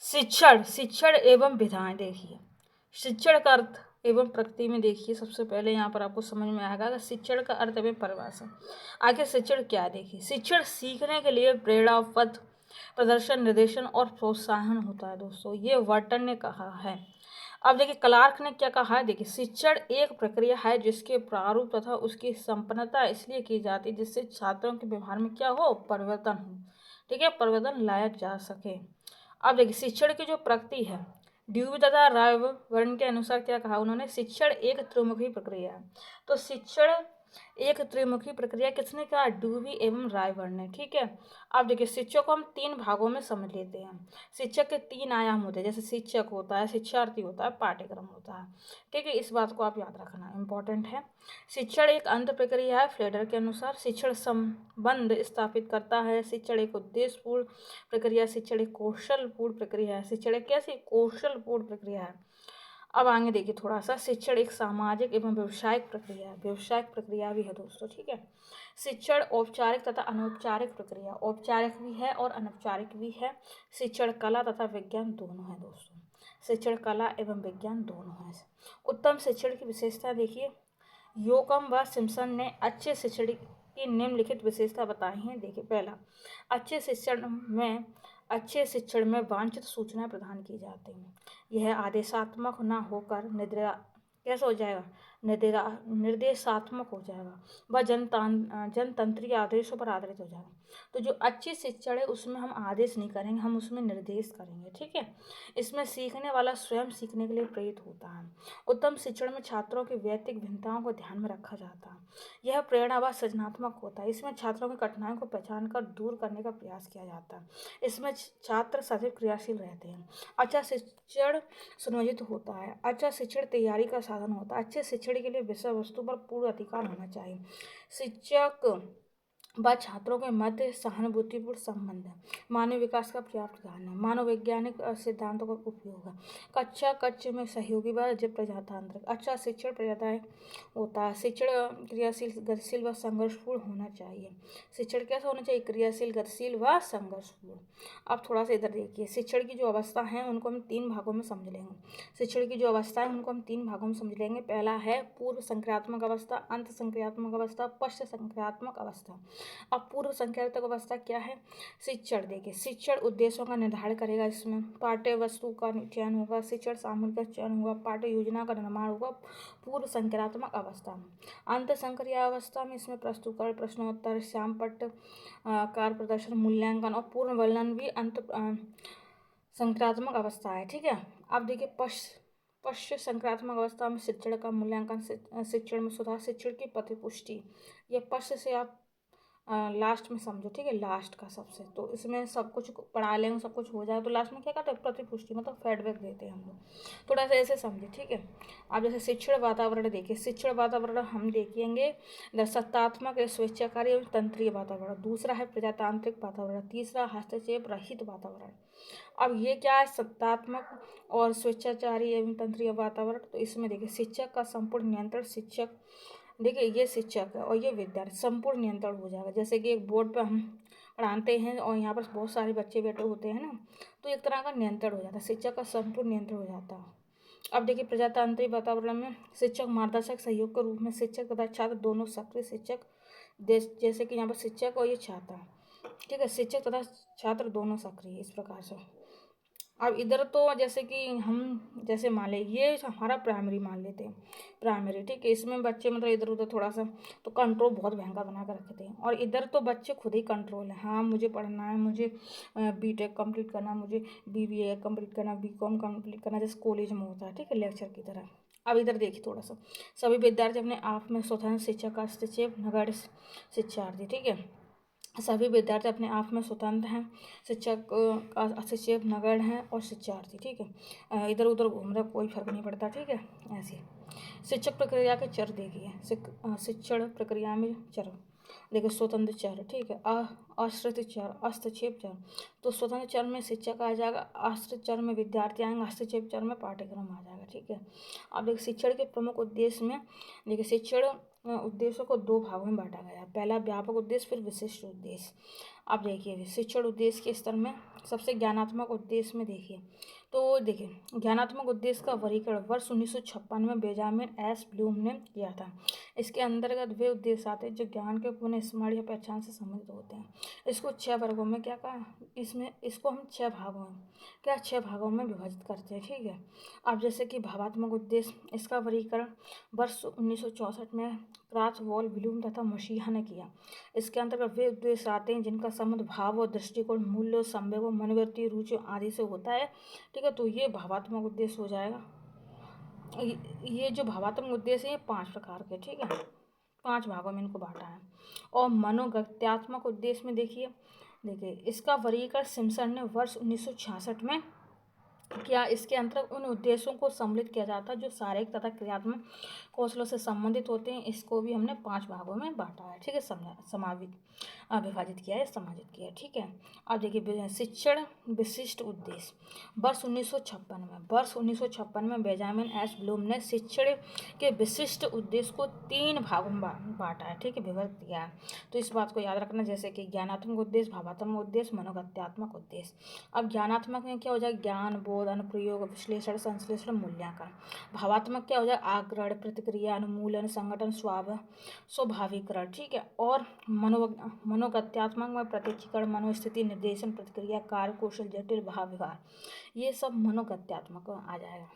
शिक्षण, शिक्षण एवं विधाएं देखिए। शिक्षण का अर्थ एवं प्रकृति में देखिए, सबसे पहले यहाँ पर आपको समझ में आएगा कि शिक्षण का अर्थ एवं परिभाषा। आखिर शिक्षण क्या है देखिए। शिक्षण सीखने के लिए प्रेरणा, पथ प्रदर्शन, निर्देशन और प्रोत्साहन होता है दोस्तों, ये वर्टन ने कहा है। अब देखिए क्लार्क ने क्या कहा है, देखिए शिक्षण एक प्रक्रिया है जिसके प्रारूप तथा उसकी संपन्नता इसलिए की जाती है जिससे छात्रों के व्यवहार में क्या हो, परिवर्तन हो। ठीक है, परिवर्तन लाया जा सके। अब देखिए शिक्षण की जो प्रकृति है, ड्यूवी तथा रायवर्न के अनुसार क्या कहा उन्होंने, शिक्षण एक त्रिमुखी प्रक्रिया है। तो शिक्षण एक त्रिमुखी प्रक्रिया किसने कहा, ड्यूवी एवं रायवर्न ने। ठीक है, अब देखिए शिक्षक को हम तीन भागों में समझ लेते हैं। शिक्षक के तीन आयाम होते हैं, जैसे शिक्षक होता है, शिक्षार्थी होता है, पाठ्यक्रम होता है। ठीक है, इस बात को आप याद रखना इंपॉर्टेंट है। शिक्षण एक अंत प्रक्रिया है फ्लेडर के अनुसार। शिक्षण संबंध स्थापित करता है। शिक्षण एक उद्देश्यपूर्ण प्रक्रिया, शिक्षण एक कौशलपूर्ण प्रक्रिया है। शिक्षण एक कैसी, कौशलपूर्ण प्रक्रिया है। अब आगे देखिए थोड़ा सा, शिक्षण एक सामाजिक एवं व्यवसायिक प्रक्रिया है, व्यवसायिक प्रक्रिया भी है दोस्तों। ठीक है, शिक्षण औपचारिक तथा अनौपचारिक प्रक्रिया, औपचारिक भी है और अनौपचारिक भी है। शिक्षण कला तथा विज्ञान दोनों है दोस्तों, शिक्षण कला एवं विज्ञान दोनों है। उत्तम शिक्षण की विशेषता देखिए, योकम व सिम्पसन ने अच्छे शिक्षण की निम्नलिखित विशेषता बताई हैं। देखिए पहला, अच्छे शिक्षण में वांछित सूचनाएं प्रदान की जाती हैं। यह आदेशात्मक न होकर कैसा हो जाएगा, निर्देशात्मक हो जाएगा। वह जनतंत्रीय आदेशों पर आधारित हो जाएगा। तो जो अच्छी शिक्षण है उसमें हम आदेश नहीं करेंगे, हम उसमें निर्देश करेंगे। ठीक है, इसमें सीखने वाला स्वयं सीखने के लिए प्रेरित होता है। उत्तम शिक्षण में छात्रों की व्यक्तिगत भिन्नताओं को ध्यान में रखा जाता है। यह प्रेरणा व सृजनात्मक होता है। इसमें छात्रों की कठिनाइयों को पहचान कर दूर करने का प्रयास किया जाता है। इसमें छात्र सदैव क्रियाशील रहते हैं। अच्छा शिक्षण सुनियोजित होता है। अच्छा शिक्षण तैयारी का साधन होता है। अच्छे शिक्षण के लिए विषय वस्तु पर पूर्ण अधिकार होना चाहिए। शिक्षक व छात्रों के मध्य सहानुभूतिपूर्ण संबंध है। मानव विकास का पर्याप्त ध्यान है। मानव वैज्ञानिक सिद्धांतों का उपयोग है। कक्षा कक्ष में सहयोगी व प्रजातांत्रिक। अच्छा शिक्षण प्रजाताएं होता है। शिक्षण क्रियाशील, गतिशील व संघर्षपूर्ण होना चाहिए। शिक्षण कैसा होना चाहिए, क्रियाशील, गतिशील व संघर्षपूर्ण। अब थोड़ा सा इधर देखिए, शिक्षण की जो अवस्था है उनको हम तीन भागों में समझ लेंगे। शिक्षण की जो अवस्था है उनको हम तीन भागों में समझ लेंगे। पहला है पूर्व संक्रियात्मक अवस्था, अंत संक्रियात्मक अवस्था, पश्चात संक्रियात्मक अवस्था। अब पूर्व संक्रियात्मक अवस्था क्या है, शिक्षण देखिए, शिक्षण उद्देश्यों का निर्धारण करेगा। इसमें पाठ्य वस्तु का चयन होगा, शिक्षण सामग्री का चयन होगा, पाठ्य योजना का निर्माण होगा पूर्व संक्रियात्मक अवस्था में। अंत संक्रिया अवस्था में इसमें प्रस्तुतिकरण, प्रश्नोत्तर, श्यामपट्ट, कार्य प्रदर्शन, मूल्यांकन और पूर्ण वर्णन भी अंत संक्रियात्मक अवस्था है। ठीक है, अब देखिए पश्चात संक्रियात्मक अवस्था में शिक्षण का मूल्यांकन, शिक्षण में सुधार, शिक्षण की प्रतिपुष्टि। ये पश्चात से आप लास्ट में समझो। ठीक है, लास्ट का सबसे, तो इसमें सब कुछ पढ़ा लेंगे, सब कुछ हो जाए तो लास्ट में क्या करते हैं, प्रतिपुष्टि, मतलब फीडबैक देते हैं हम लोग। थोड़ा सा ऐसे समझे। ठीक है, अब जैसे शिक्षण वातावरण देखिए, शिक्षण वातावरण हम देखेंगे सत्तात्मक, स्वेच्छाकारी एवं तंत्रीय वातावरण। दूसरा है प्रजातांत्रिक वातावरण। तीसरा हस्तक्षेप रहित वातावरण। अब ये क्या है, सत्तात्मक और स्वेच्छाचारी एवं तंत्रीय वातावरण। तो इसमें देखिए शिक्षक का संपूर्ण नियंत्रण, शिक्षक देखिए ये शिक्षक है और ये विद्यार्थी, संपूर्ण नियंत्रण हो जाएगा। जैसे कि एक बोर्ड पर हम पढ़ाते हैं और यहाँ पर बहुत सारे बच्चे बैठे होते हैं ना, तो एक तरह का नियंत्रण हो जाता है, शिक्षक का संपूर्ण नियंत्रण हो जाता है। अब देखिए प्रजातांत्रिक वातावरण में शिक्षक मार्गदर्शक सहयोग के रूप में, शिक्षक तथा छात्र दोनों सक्रिय, शिक्षक जैसे कि यहाँ पर शिक्षक और ये छात्र। ठीक है, शिक्षक तथा छात्र दोनों सक्रिय, इस प्रकार से। अब इधर तो जैसे कि हम जैसे मान लें ये हमारा प्राइमरी मान लेते हैं, प्राइमरी। ठीक है, इसमें बच्चे मतलब इधर उधर थोड़ा सा तो कंट्रोल बहुत महंगा बना कर रखते हैं। और इधर तो बच्चे खुद ही कंट्रोल है, हाँ मुझे पढ़ना है, मुझे बीटेक कंप्लीट करना, मुझे बीबीए कंप्लीट करना, बीकॉम कंप्लीट करना, जैसे कॉलेज में होता है। ठीक है, लेक्चर की तरह। अब इधर देखिए थोड़ा सा, सभी विद्यार्थी अपने आप में स्वतंत्र, शिक्षक का हस्तक्षेप नगण्य, शिक्षार्थी। ठीक है, सभी विद्यार्थी अपने आप में स्वतंत्र हैं, शिक्षक का हस्तक्षेप नगण्य है और शिक्षार्थी। ठीक है, इधर उधर घूम रहा, कोई फर्क नहीं पड़ता। ठीक है, ऐसे शिक्षक प्रक्रिया के चर देखिए, शिक्षण प्रक्रिया में चर देखिए, स्वतंत्र चर। ठीक है, आश्रित चर, हस्तक्षेप चर। तो स्वतंत्र चर में शिक्षक आ जाएगा, आश्रित चर में विद्यार्थी आएंगे, हस्तक्षेप चर में पाठ्यक्रम आ जाएगा। ठीक है, अब देखिए शिक्षण के प्रमुख उद्देश्य में देखिए, शिक्षण उद्देश्यों को दो भागों में बांटा गया है। पहला व्यापक उद्देश्य, फिर विशिष्ट उद्देश्य। अब देखिए शिक्षण उद्देश्य के स्तर में सबसे ज्ञानात्मक उद्देश्य में देखिए, तो देखिए ज्ञानात्मक उद्देश्य का वर्गीकरण वर्ष 1956 में बेंजामिन एस ब्लूम ने किया था। इसके अंतर्गत वे उद्देश्य आते हैं जो ज्ञान के पुनः स्मरण या पहचान से संबंधित होते हैं। इसको 6 वर्गों में क्या कहा, इसको हम 6 भागों में क्या 6 भागों में विभाजित करते हैं, ठीक है। अब जैसे कि भावात्मक उद्देश्य, इसका वर्गीकरण वर्ष 1964 में क्राथ वॉल ब्लूम तथा मसीहा ने किया। इसके अंतर्गत वे उद्देश्य आते हैं जिनका संबंध भाव और दृष्टिकोण, मूल्य, संवेगों, मनोवृत्ति, रुचि आदि से होता है, ठीक है। तो ये भावात्मक उद्देश्य हो जाएगा। ये जो भावात्मक उद्देश्य है ये 5 प्रकार के, ठीक है, 5 भागों में इनको बांटा है। और मनोगत्यात्मक उद्देश्य में देखिए इसका वर्गीकरण सिम्पसन ने वर्ष 1966 में क्या। इसके अंतर्गत उन उद्देश्यों को सम्मिलित किया जाता है जो शारीरिक तथा क्रियात्मक कौशलों से संबंधित होते हैं। इसको भी हमने 5 भागों में बांटा है, ठीक है, विभाजित किया है, समाहित किया है, ठीक है। अब देखिए शिक्षण विशिष्ट उद्देश्य वर्ष 1956 में बेंजामिन एस ब्लूम ने शिक्षण के विशिष्ट उद्देश्य को 3 भागों में बांटा है, ठीक है, विभक्त किया है। तो इस बात को याद रखना, जैसे कि ज्ञानात्मक उद्देश्य, भावात्मक उद्देश्य, मनोगत्यात्मक उद्देश्य। अब ज्ञानात्मक में क्या हो जाए, ज्ञान, बोध, अनुप्रयोग, विश्लेषण, संश्लेषण, मूल्यांकन। भावात्मक क्या हो जाए, आग्रहण, प्रतिक्रिया, अनुमूलन, संगठन, स्वाभाविकरण, ठीक है। और मनोगत्यात्मक में प्रत्यक्षीकरण, मनोस्थिति, निर्देशन, प्रतिक्रिया, कार्य कौशल, जटिल भाव व्यवहार, ये सब मनोगत्यात्मक आ जाएगा।